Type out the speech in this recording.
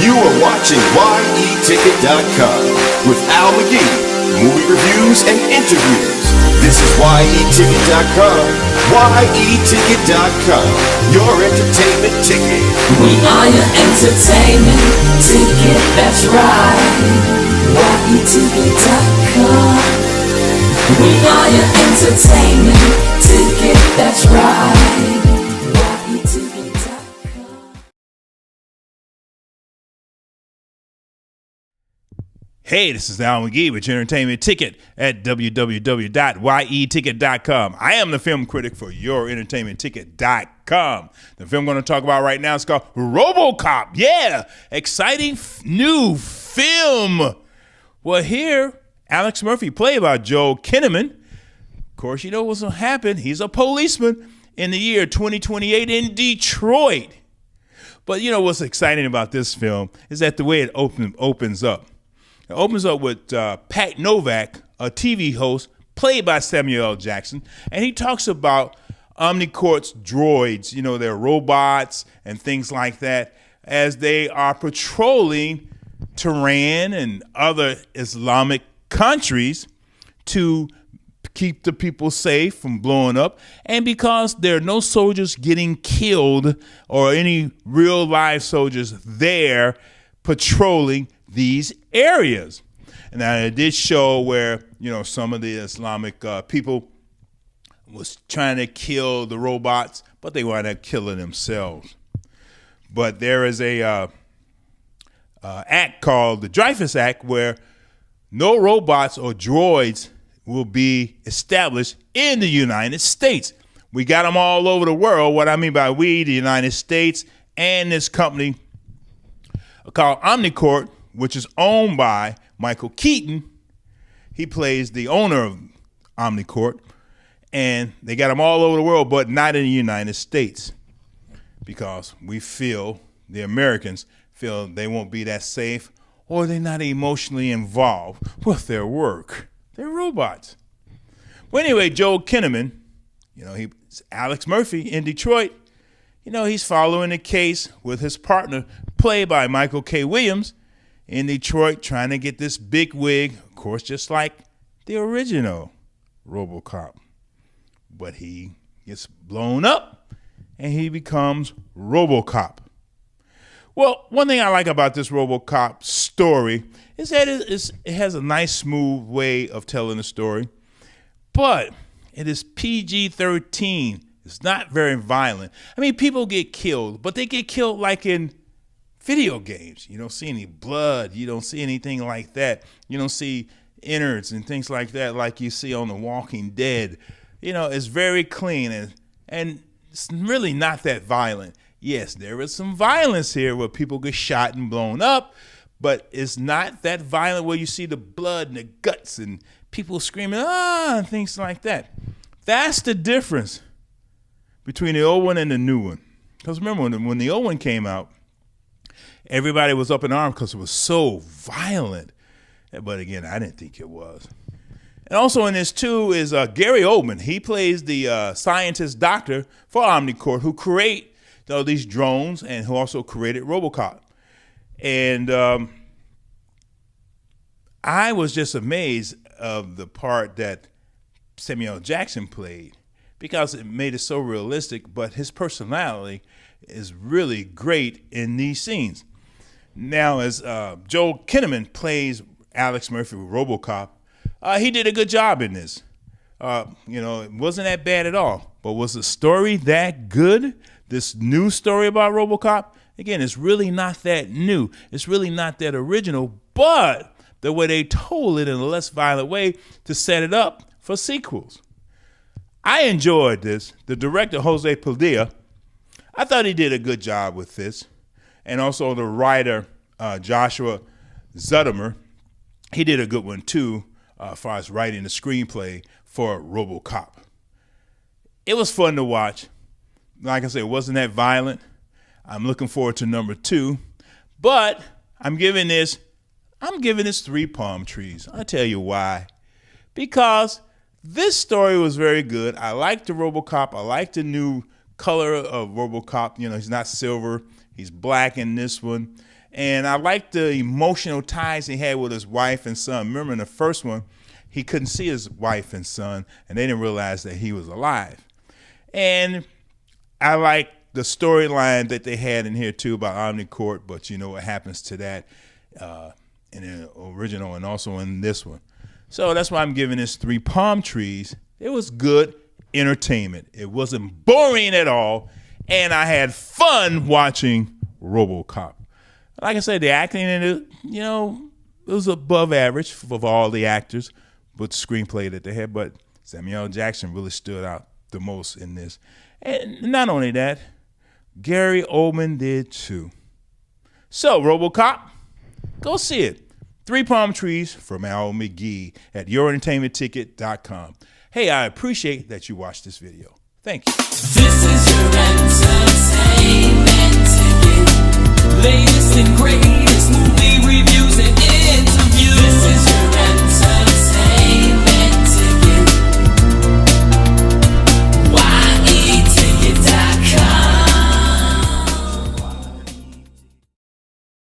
You are watching YETicket.com with Al McGee, movie reviews and interviews. This is YETicket.com. YETicket.com, your entertainment ticket. We are your entertainment ticket, that's right. YETicket.com. We are your entertainment ticket, that's right. Hey, this is Al McGee with your entertainment ticket at www.yeticket.com. I am the film critic for yourentertainmentticket.com. The film I'm going to talk about right now is called RoboCop. Yeah, exciting new film. Well, here, Alex Murphy, played by Joel Kinnaman. Of course, you know what's going to happen. He's a policeman in the year 2028 in Detroit. But you know what's exciting about this film is that the way it opens up. It opens up with Pat Novak, a TV host, played by Samuel L. Jackson, and he talks about OmniCorp's droids, you know, their robots and things like that, as they are patrolling Tehran and other Islamic countries to keep the people safe from blowing up, and because there are no soldiers getting killed or any real live soldiers there patrolling these areas. And now it did show where, you know, some of the Islamic people was trying to kill the robots, but they wound up killing themselves. But there is a act called the Dreyfus Act where no robots or droids will be established in the United States. We got them all over the world. What I mean by we, the United States, and this company called OmniCorp, which is owned by Michael Keaton. He plays the owner of OmniCorp, and they got them all over the world, but not in the United States, because we feel, the Americans feel, they won't be that safe, or they're not emotionally involved with their work. They're robots. Well, anyway, Joel Kinnaman, you know, he's Alex Murphy in Detroit. You know, he's following the case with his partner, played by Michael K. Williams, in Detroit, trying to get this big wig, of course, just like the original RoboCop. But he gets blown up, and he becomes RoboCop. Well, one thing I like about this RoboCop story is that it has a nice, smooth way of telling the story, but it is PG-13. It's not very violent. I mean, people get killed, but they get killed like in video games. You don't see any blood. You don't see anything like that. You don't see innards and things like that like you see on The Walking Dead. You know, it's very clean and it's really not that violent. Yes, there is some violence here where people get shot and blown up, but it's not that violent where you see the blood and the guts and people screaming, and things like that. That's the difference between the old one and the new one. Because remember, when the old one came out, everybody was up in arms because it was so violent. But again, I didn't think it was. And also in this, too, is Gary Oldman. He plays the scientist doctor for OmniCorp who create these drones and who also created RoboCop. And I was just amazed of the part that Samuel L. Jackson played because it made it so realistic, but his personality is really great in these scenes. Now, as Joel Kinnaman plays Alex Murphy with RoboCop, he did a good job in this. You know, it wasn't that bad at all. But was the story that good? This new story about RoboCop? Again, it's really not that new. It's really not that original. But the way they told it in a less violent way to set it up for sequels. I enjoyed this. The director, José Padilha, I thought he did a good job with this. And also the writer, Joshua Zetumer, he did a good one too, as far as writing the screenplay for RoboCop. It was fun to watch. Like I said, it wasn't that violent. I'm looking forward to number 2. But I'm giving this 3 palm trees. I'll tell you why. Because this story was very good. I liked the RoboCop. I liked the new color of RoboCop. You know, he's not silver. He's black in this one. And I like the emotional ties he had with his wife and son. Remember in the first one, he couldn't see his wife and son, and they didn't realize that he was alive. And I like the storyline that they had in here too about OmniCorp, but you know what happens to that in the original and also in this one. So that's why I'm giving this 3 palm trees. It was good entertainment. It wasn't boring at all, and I had fun watching RoboCop. Like I said, the acting in it, you know, it was above average of all the actors, but screenplay that they had. But Samuel Jackson really stood out the most in this. And not only that, Gary Oldman did too. So, RoboCop, go see it. 3 palm trees from Al McGee at yourentertainmentticket.com. Hey, I appreciate that you watched this video. Thank you. This is your entertainment ticket. Latest and greatest.